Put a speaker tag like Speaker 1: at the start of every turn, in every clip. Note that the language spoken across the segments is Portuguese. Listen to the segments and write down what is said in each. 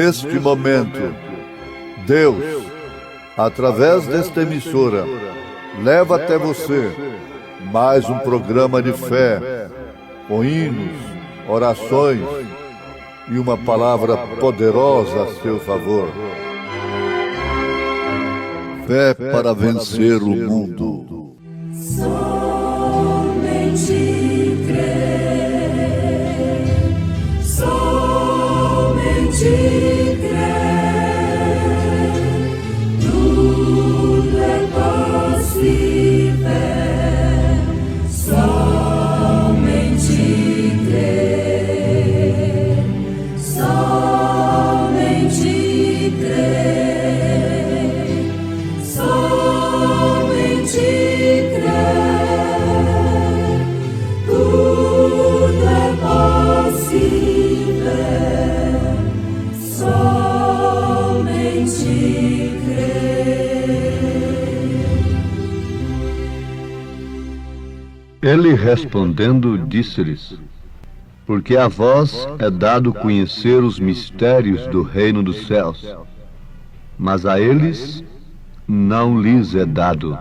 Speaker 1: neste momento, Deus, através desta emissora, leva até você mais um programa de fé, com hinos, orações e uma palavra poderosa a seu favor. Fé para vencer o mundo.
Speaker 2: Somente crer, somente crer, tudo é possível, somente crer, somente crer, somente crer, tudo é possível, somente crer.
Speaker 3: Ele respondendo disse-lhes: porque a vós é dado conhecer os mistérios do reino dos céus, mas a eles não lhes é dado.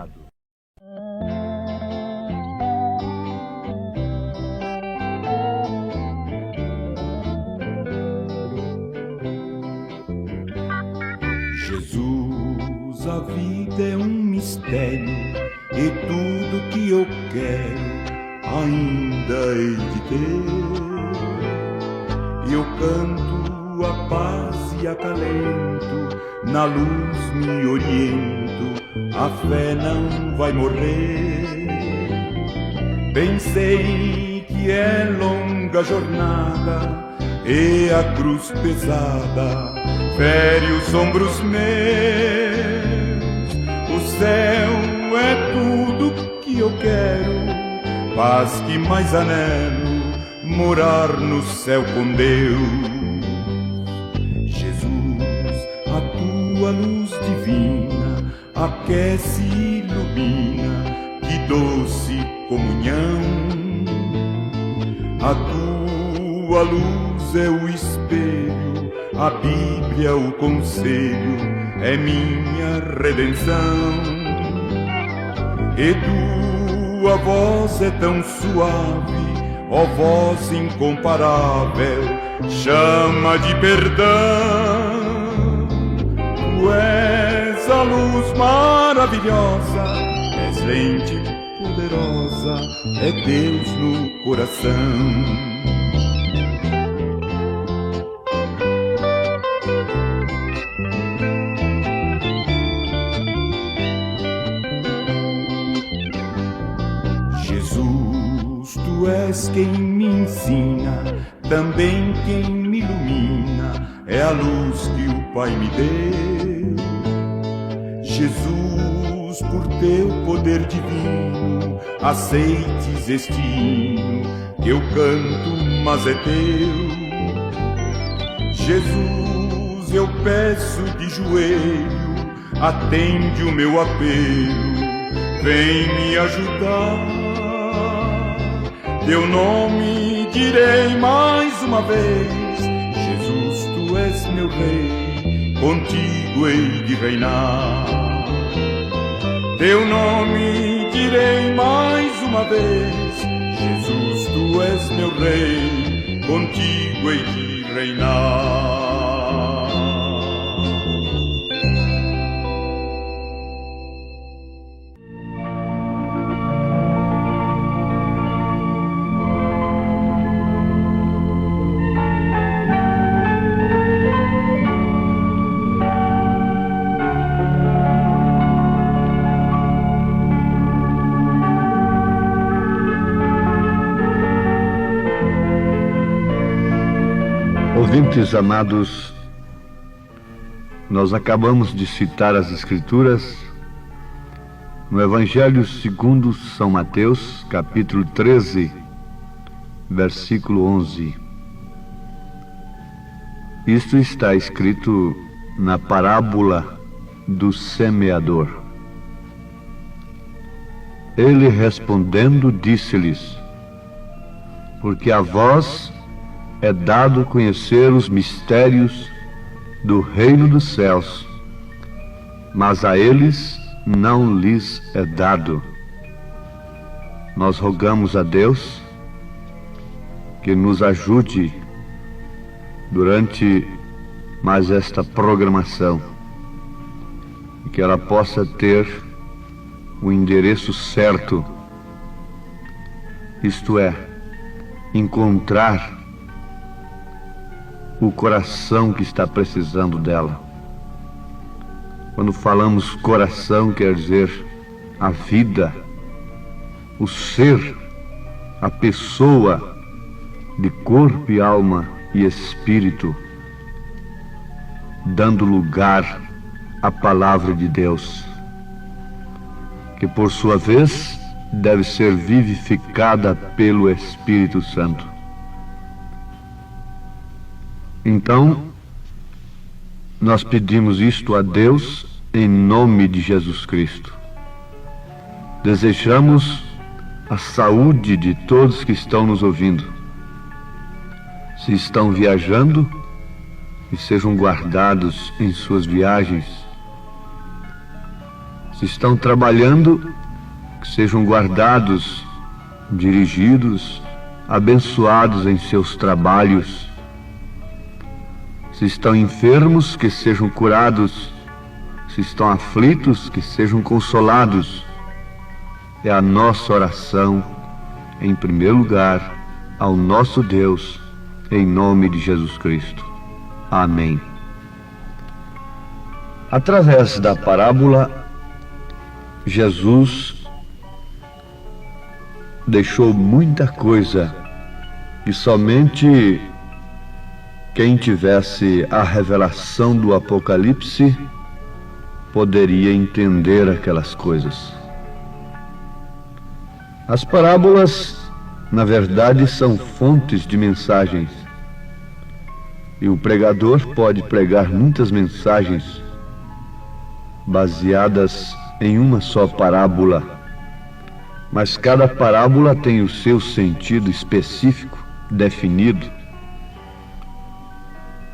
Speaker 4: Jesus, a vida é um mistério, e tudo que eu quero ainda hei de ter. Eu canto a paz e acalento, na luz me oriento, a fé não vai morrer. Pensei que é longa jornada, e a cruz pesada fere os ombros meus. O céu é tudo que eu quero, paz que mais anelo, morar no céu com Deus. Jesus, a tua luz divina aquece e ilumina, que doce comunhão. A tua luz é o espelho, a Bíblia o conselho, é minha redenção. E tua voz é tão suave, ó voz incomparável, chama de perdão. Tu és a luz maravilhosa, és lente poderosa, é Deus no coração. Jesus, tu és quem me ensina, também quem me ilumina, é a luz que o Pai me deu. Jesus, por teu poder divino, aceites este hino, que eu canto, mas é teu. Jesus, eu peço de joelho, atende o meu apelo, vem me ajudar. Teu nome direi mais uma vez, Jesus, tu és meu rei, contigo hei de reinar. Teu nome direi mais uma vez, Jesus, tu és meu rei, contigo hei de reinar.
Speaker 3: Ouvintes amados, nós acabamos de citar as Escrituras no Evangelho segundo São Mateus, capítulo 13, versículo 11. Isto está escrito na parábola do semeador. Ele respondendo disse-lhes: porque a vós é dado conhecer os mistérios do reino dos céus, mas a eles não lhes é dado. Nós rogamos a Deus que nos ajude durante mais esta programação e que ela possa ter o endereço certo, isto é, encontrar o coração que está precisando dela. Quando falamos coração, quer dizer a vida, o ser, a pessoa de corpo e alma e espírito, dando lugar à palavra de Deus, que por sua vez deve ser vivificada pelo Espírito Santo. Então, nós pedimos isto a Deus em nome de Jesus Cristo. Desejamos a saúde de todos que estão nos ouvindo. Se estão viajando, que sejam guardados em suas viagens. Se estão trabalhando, que sejam guardados, dirigidos, abençoados em seus trabalhos. Se estão enfermos, que sejam curados. Se estão aflitos, que sejam consolados. É a nossa oração, em primeiro lugar, ao nosso Deus, em nome de Jesus Cristo. Amém. Através da parábola, Jesus deixou muita coisa e somente quem tivesse a revelação do Apocalipse poderia entender aquelas coisas. As parábolas, na verdade, são fontes de mensagens. E o pregador pode pregar muitas mensagens baseadas em uma só parábola, mas cada parábola tem o seu sentido específico, definido.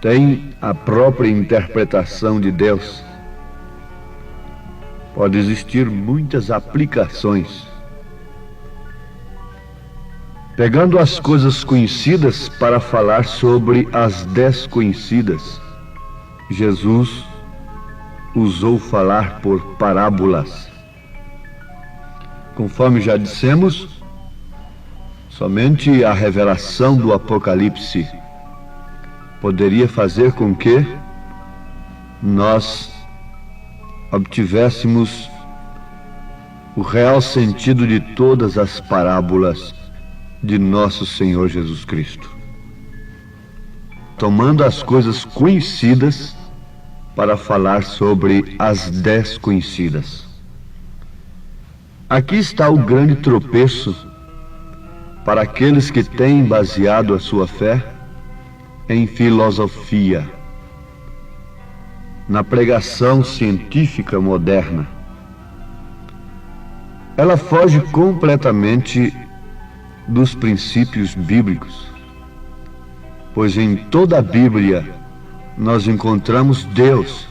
Speaker 3: Tem a própria interpretação de Deus. Pode existir muitas aplicações. Pegando as coisas conhecidas para falar sobre as desconhecidas, Jesus usou falar por parábolas. Conforme já dissemos, somente a revelação do Apocalipse poderia fazer com que nós obtivéssemos o real sentido de todas as parábolas de nosso Senhor Jesus Cristo, tomando as coisas conhecidas para falar sobre as desconhecidas. Aqui está o grande tropeço para aqueles que têm baseado a sua fé em filosofia, na pregação científica moderna. Ela foge completamente dos princípios bíblicos, pois em toda a Bíblia nós encontramos Deus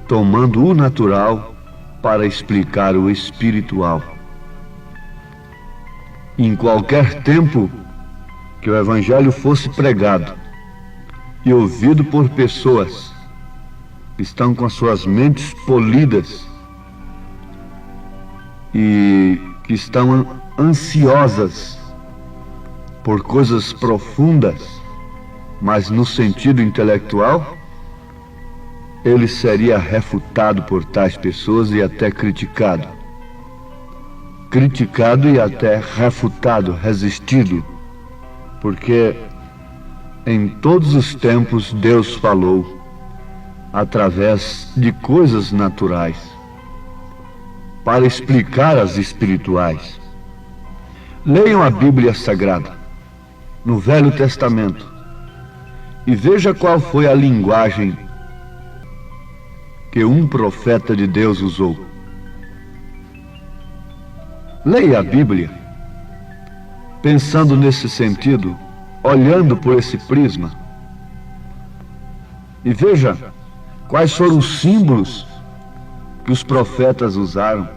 Speaker 3: tomando o natural para explicar o espiritual. Em qualquer tempo que o Evangelho fosse pregado e ouvido por pessoas que estão com as suas mentes polidas e que estão ansiosas por coisas profundas, mas no sentido intelectual, ele seria refutado por tais pessoas e até criticado. Criticado e até refutado, resistido, porque em todos os tempos Deus falou através de coisas naturais para explicar as espirituais. Leiam a Bíblia Sagrada no Velho Testamento e veja qual foi a linguagem que um profeta de Deus usou. Leia a Bíblia pensando nesse sentido, olhando por esse prisma, e veja Quais foram os símbolos que os profetas usaram?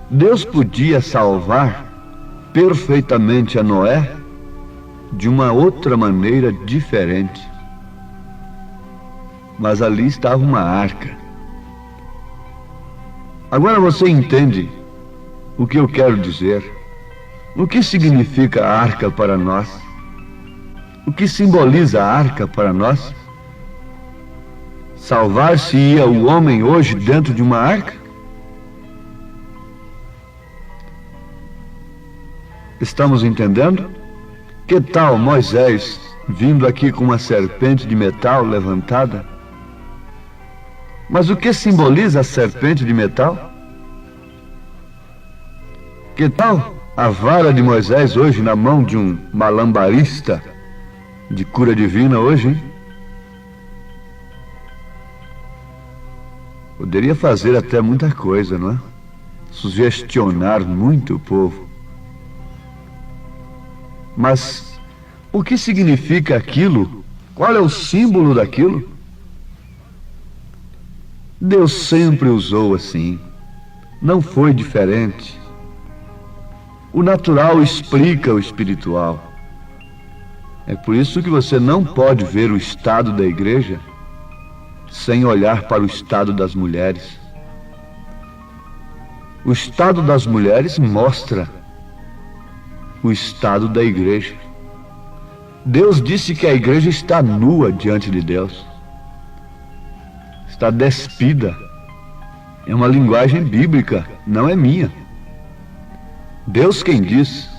Speaker 3: Deus podia salvar perfeitamente a Noé de uma outra maneira diferente. Mas ali estava uma arca. Agora você entende o que eu quero dizer? O que significa a arca para nós? O que simboliza a arca para nós? Salvar-se-ia o homem hoje dentro de uma arca? Estamos entendendo? Que tal Moisés vindo aqui com uma serpente de metal levantada? Mas o que simboliza a serpente de metal? Que tal a vara de Moisés hoje na mão de um malambarista de cura divina hoje, hein? Poderia fazer até muita coisa, não é? Sugestionar muito o povo. Mas o que significa aquilo? Qual é o símbolo daquilo? Deus sempre usou assim. Não foi diferente. O natural explica o espiritual. É por isso que você não pode ver o estado da igreja sem olhar para o estado das mulheres. O estado das mulheres mostra o estado da igreja. Deus disse que a igreja está nua diante de Deus. Está despida. É uma linguagem bíblica, não é minha. Deus quem diz.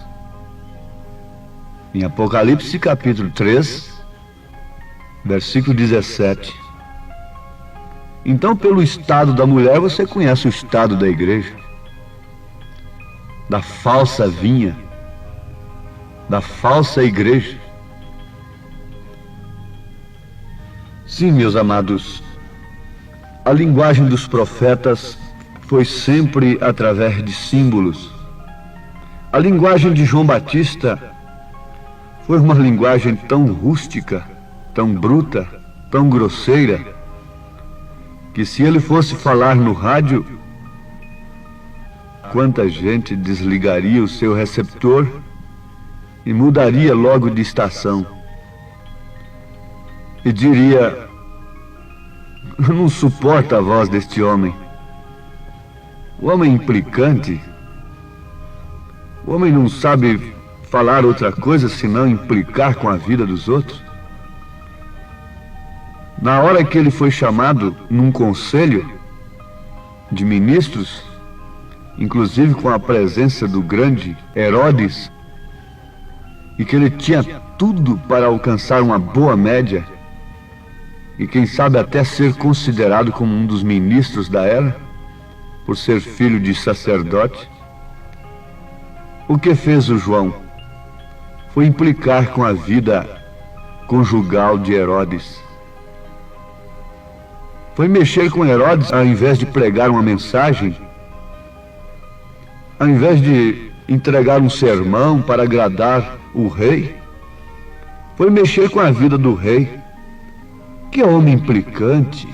Speaker 3: Em Apocalipse capítulo 3, versículo 17. Então, pelo estado da mulher, você conhece o estado da igreja. Da falsa vinha. Da falsa igreja. Sim, meus amados, a linguagem dos profetas foi sempre através de símbolos. A linguagem de João Batista foi uma linguagem tão rústica, tão bruta, tão grosseira, que se ele fosse falar no rádio, quanta gente desligaria o seu receptor e mudaria logo de estação. E diria: eu não suporto a voz deste homem. O homem implicante. O homem não sabe falar outra coisa senão implicar com a vida dos outros. Na hora que ele foi chamado num conselho de ministros, inclusive com a presença do grande Herodes, e que ele tinha tudo para alcançar uma boa média, e quem sabe até ser considerado como um dos ministros da era, por ser filho de sacerdote, o que fez o João? Foi implicar com a vida conjugal de Herodes. Foi mexer com Herodes ao invés de pregar uma mensagem, ao invés de entregar um sermão para agradar o rei. Foi mexer com a vida do rei. Que homem implicante.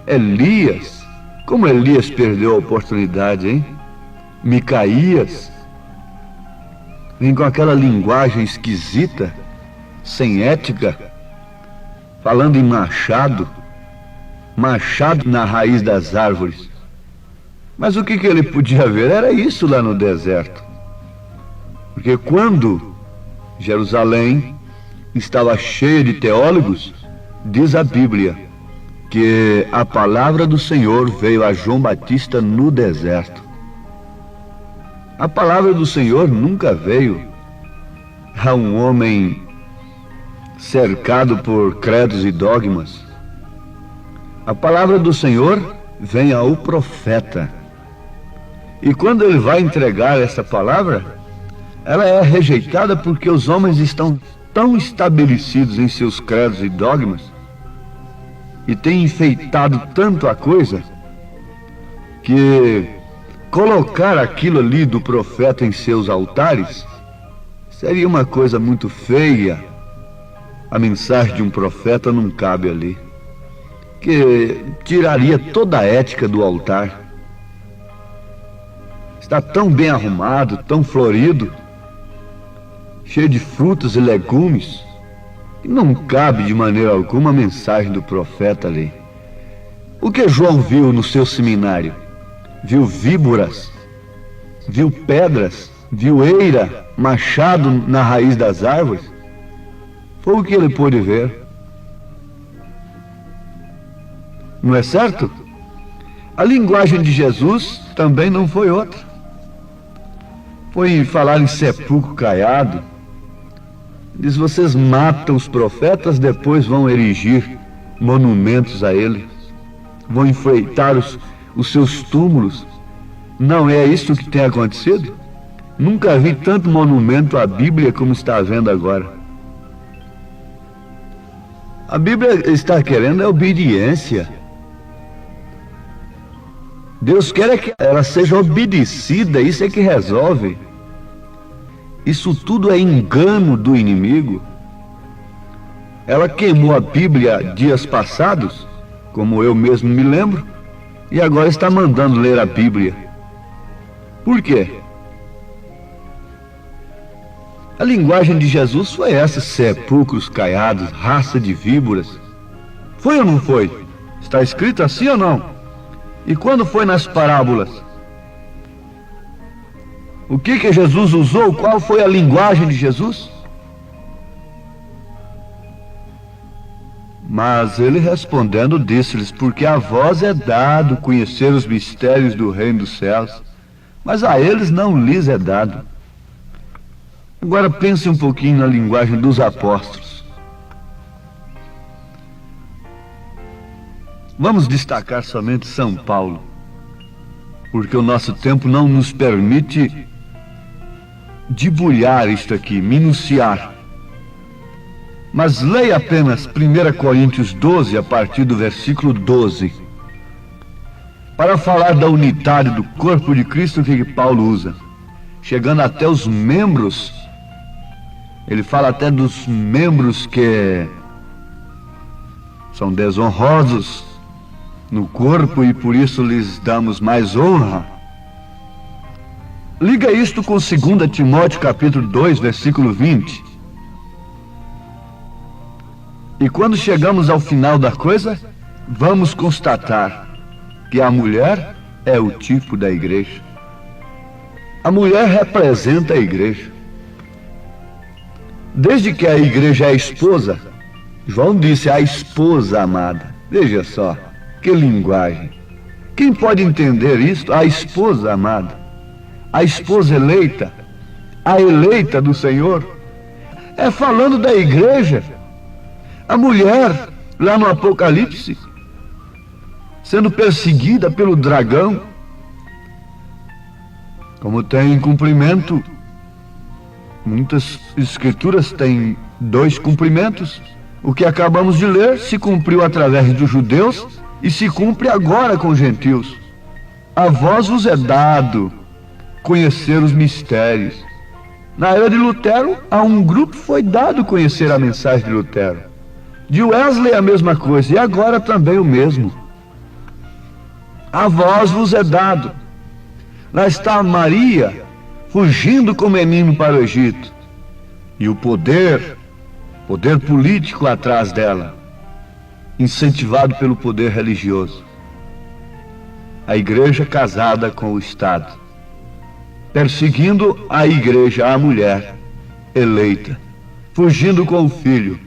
Speaker 3: Elias. Como Elias perdeu a oportunidade, hein? Micaías. Vem com aquela linguagem esquisita, sem ética, falando em machado. Machado na raiz das árvores. Mas o que ele podia ver era isso lá no deserto. Porque quando Jerusalém estava cheia de teólogos, diz a Bíblia que a palavra do Senhor veio a João Batista no deserto. A palavra do Senhor nunca veio a um homem cercado por credos e dogmas. A palavra do Senhor vem ao profeta. E quando ele vai entregar essa palavra, ela é rejeitada porque os homens estão tão estabelecidos em seus credos e dogmas e têm enfeitado tanto a coisa que colocar aquilo ali do profeta em seus altares seria uma coisa muito feia. A mensagem de um profeta não cabe ali. que tiraria toda a ética do altar. Está tão bem arrumado, tão florido, cheio de frutas e legumes, que não cabe de maneira alguma a mensagem do profeta ali. O que João viu no seu seminário? Viu víboras, viu pedras, viu eira, machado na raiz das árvores? Foi o que ele pôde ver. Não é certo? A linguagem de Jesus também não foi outra. Foi falar em sepulcro caiado. Diz: vocês matam os profetas, depois vão erigir monumentos a eles, vão enfeitar os seus túmulos. Não é isso que tem acontecido? Nunca vi tanto monumento à Bíblia como está havendo agora. A Bíblia está querendo obediência. Deus quer que ela seja obedecida, isso é que resolve. Isso tudo é engano do inimigo. Ela queimou a Bíblia dias passados, como eu mesmo me lembro, e agora está mandando ler a Bíblia. Por quê? A linguagem de Jesus foi essa: sepulcros caiados, raça de víboras. Foi ou não foi? Está escrito assim ou não? E quando foi nas parábolas? O que Jesus usou? Qual foi a linguagem de Jesus? Mas ele respondendo disse-lhes: porque a vós é dado conhecer os mistérios do reino dos céus, mas a eles não lhes é dado. Agora pense um pouquinho na linguagem dos apóstolos. Vamos destacar somente São Paulo, porque o nosso tempo não nos permite debulhar isto aqui, minuciar. Mas leia apenas 1 Coríntios 12, a partir do versículo 12. Para falar da unidade do corpo de Cristo, o que Paulo usa? Chegando até os membros. Ele fala até dos membros que são desonrosos no corpo e por isso lhes damos mais honra. Liga isto com 2 Timóteo capítulo 2, versículo 20. E quando chegamos ao final da coisa, vamos constatar que a mulher é o tipo da igreja. A mulher representa a igreja. Desde que a igreja é a esposa, João disse: a esposa amada. Veja só, que linguagem. Quem pode entender isto? A esposa amada, a esposa eleita, a eleita do Senhor. É falando da igreja. A mulher, lá no Apocalipse, sendo perseguida pelo dragão, como tem cumprimento. Muitas escrituras têm dois cumprimentos. O que acabamos de ler se cumpriu através dos judeus e se cumpre agora com os gentios. A vós vos é dado conhecer os mistérios. Na era de Lutero, a um grupo foi dado conhecer a mensagem de Lutero. De Wesley a mesma coisa, e agora também o mesmo. A vós vos é dado. Lá está Maria fugindo com o menino para o Egito, e o poder político atrás dela, incentivado pelo poder religioso. A igreja casada com o Estado, perseguindo a igreja, a mulher eleita, fugindo com o filho.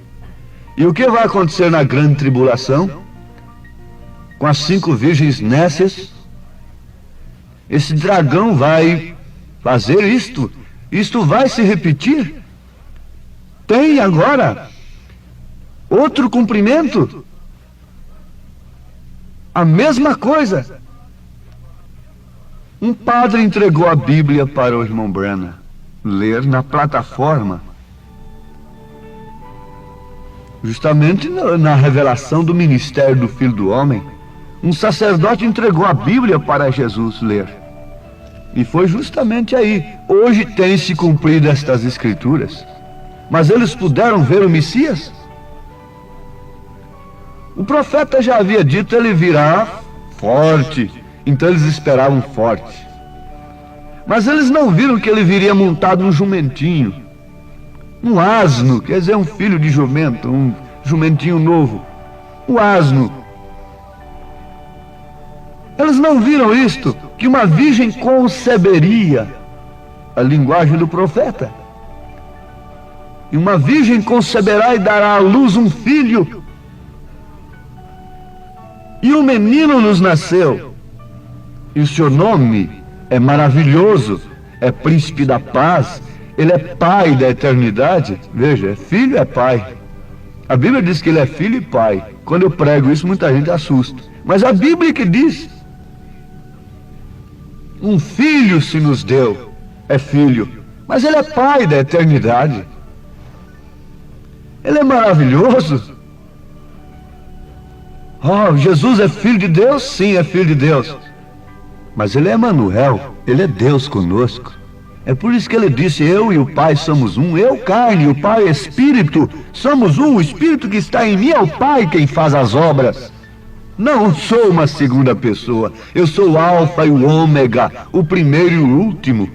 Speaker 3: E o que vai acontecer na grande tribulação? Com as 5 virgens nécias, esse dragão vai fazer isto. Isto vai se repetir. Tem agora outro cumprimento. A mesma coisa. Um padre entregou a Bíblia para o irmão Branham ler na plataforma, justamente na revelação do ministério do Filho do Homem. Um sacerdote entregou a Bíblia para Jesus ler. E foi justamente aí. Hoje tem se cumprido estas escrituras. Mas eles puderam ver o Messias? O profeta já havia dito, ele virá forte. Então eles esperavam forte. Mas eles não viram que ele viria montado num jumentinho, um asno, quer dizer, um filho de jumento, um jumentinho novo, o asno. Eles não viram isto, que uma virgem conceberia, a linguagem do profeta. E uma virgem conceberá e dará à luz um filho. E um menino nos nasceu. E o seu nome é maravilhoso, é príncipe da paz, ele é pai da eternidade. Veja, é filho, é pai. A Bíblia diz que ele é filho e pai. Quando eu prego isso, muita gente assusta. Mas a Bíblia que diz: um filho se nos deu, é filho, mas ele é pai da eternidade. Ele é maravilhoso. Oh, Jesus é filho de Deus? Sim, é filho de Deus. Mas ele é Emanuel, ele é Deus conosco. É por isso que ele disse: eu e o Pai somos um. Eu, carne, o Pai, espírito, somos um. O Espírito que está em mim é o Pai quem faz as obras. Não sou uma segunda pessoa. Eu sou o Alfa e o Ômega, o primeiro e o último.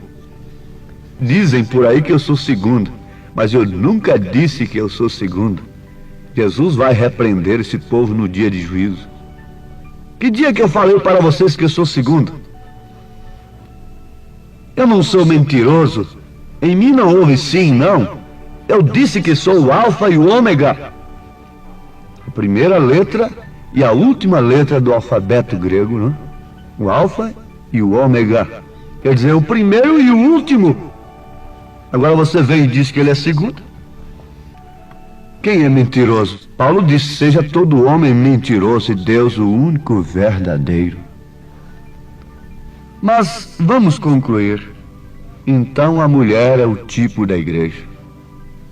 Speaker 3: Dizem por aí que eu sou segundo, mas eu nunca disse que eu sou segundo. Jesus vai repreender esse povo no dia de juízo. Que dia que eu falei para vocês que eu sou segundo? Eu não sou mentiroso. Em mim não houve sim, não. Eu disse que sou o Alfa e o Ômega. A primeira letra e a última letra do alfabeto grego, não? O Alfa e o Ômega. Quer dizer, o primeiro e o último. Agora você vem e diz que ele é segundo. Quem é mentiroso? Paulo disse: seja todo homem mentiroso e Deus o único verdadeiro. Mas vamos concluir. Então a mulher é o tipo da igreja.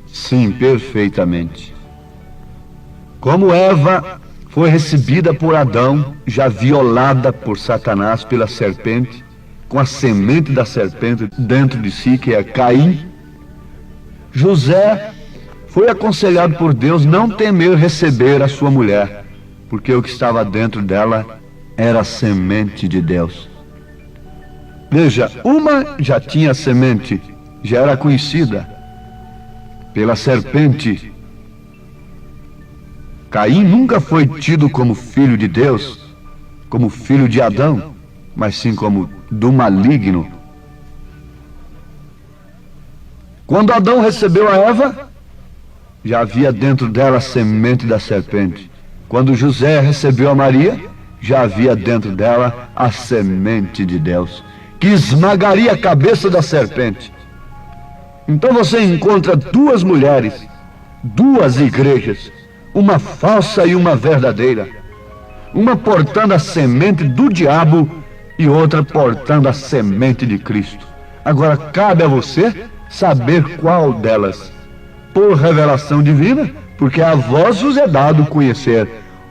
Speaker 3: Sim, perfeitamente. Como Eva foi recebida por Adão, já violada por Satanás pela serpente, com a semente da serpente dentro de si, que é Caim, José foi aconselhado por Deus não temer receber a sua mulher, porque o que estava dentro dela era a semente de Deus. Veja, uma já tinha semente, já era conhecida pela serpente. Caim nunca foi tido como filho de Deus, como filho de Adão, mas sim como do maligno. Quando Adão recebeu a Eva, já havia dentro dela a semente da serpente. Quando José recebeu a Maria, já havia dentro dela a semente de Deus, que esmagaria a cabeça da serpente. Então você encontra duas mulheres, duas igrejas, uma falsa e uma verdadeira, uma portando a semente do diabo e outra portando a semente de Cristo. Agora cabe a você saber qual delas. Por revelação divina, porque a vós vos é dado conhecer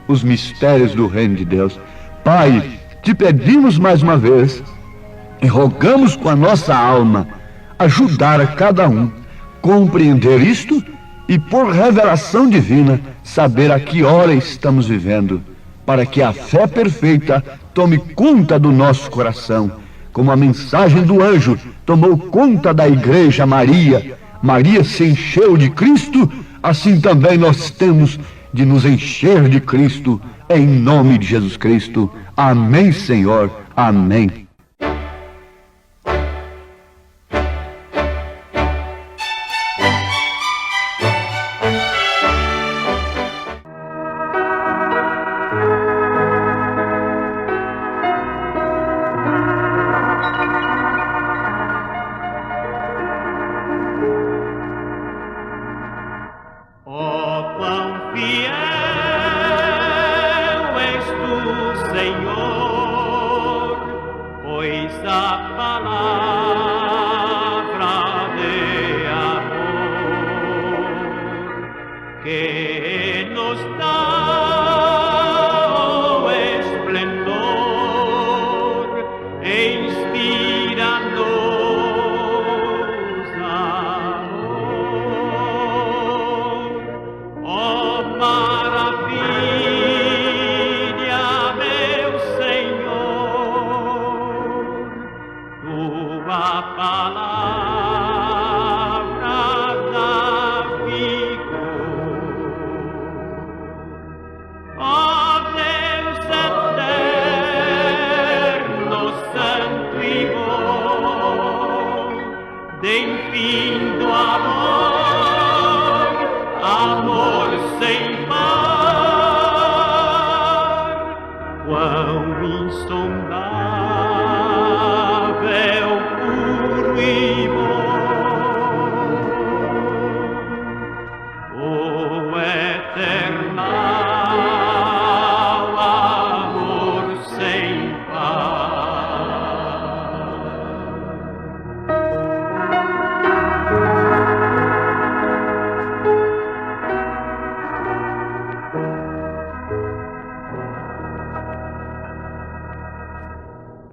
Speaker 3: os mistérios do reino de Deus. Pai, te pedimos mais uma vez e rogamos com a nossa alma ajudar a cada um compreender isto e por revelação divina saber a que hora estamos vivendo, para que a fé perfeita tome conta do nosso coração, como a mensagem do anjo tomou conta da igreja Maria. Maria se encheu de Cristo, assim também nós temos de nos encher de Cristo, em nome de Jesus Cristo. Amém, Senhor. Amém.
Speaker 5: Que nos dá o esplendor e inspira-nos amor. Oh, maravilha! tua palavra dá vigor. Ó Deus eterno, santo e bom, de infindo amor, amor sem par, quão insondável, puro e bom, o eternal amor sem par.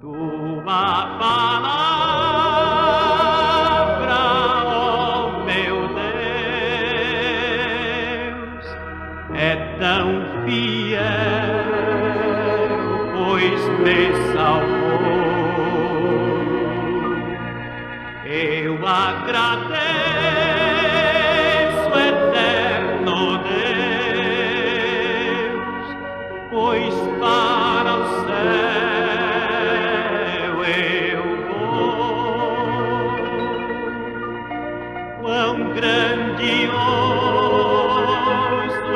Speaker 5: Tua palavra, ó meu Deus, é tão fiel, pois me salvou. Eu agradeço, eterno Deus, pois para o céu eu vou. Quão grandioso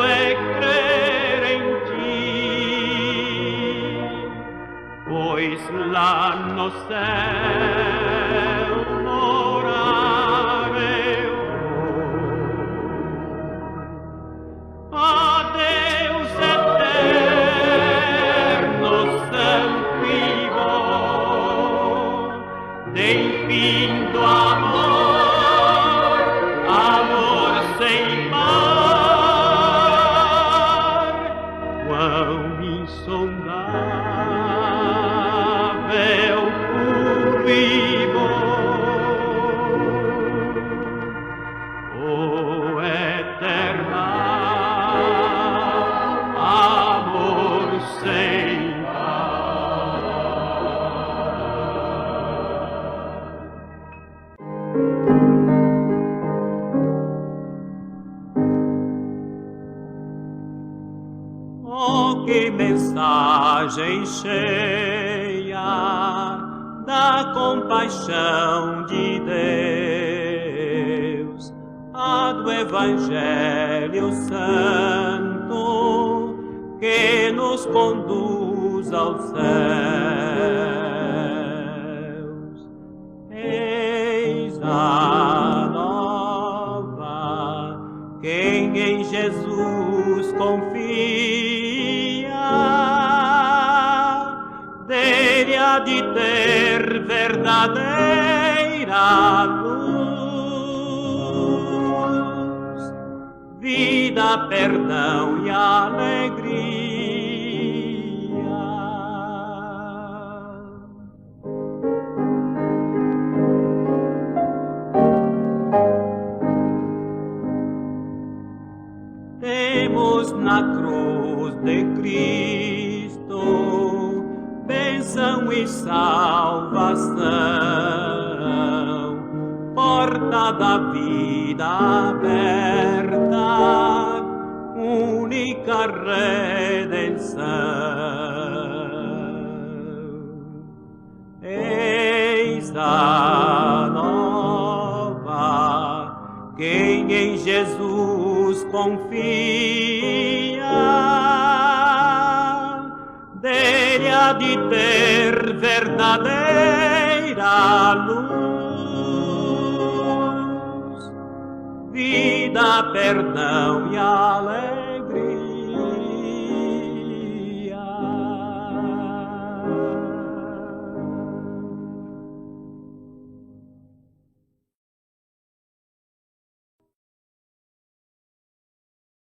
Speaker 5: é crer em ti, pois lá no céu morar eu vou. Ó Deus eterno, santo e bom, de infindo amor, amor sem par, quão insondável, puro e bom, o eternal amor sem Oh, que mensagem cheia da compaixão de Deus, a do Evangelho Santo que nos conduz aos céus. Eis a nova, quem em Jesus confia, dele há de ter verdadeira luz, vida, perdão e alegria. Temos na cruz de Cristo bênção e salvação, porta da vida aberta, única redenção. Eis a nova, quem em Jesus confia, dele há de ter verdadeira luz, vida, perdão e alegria.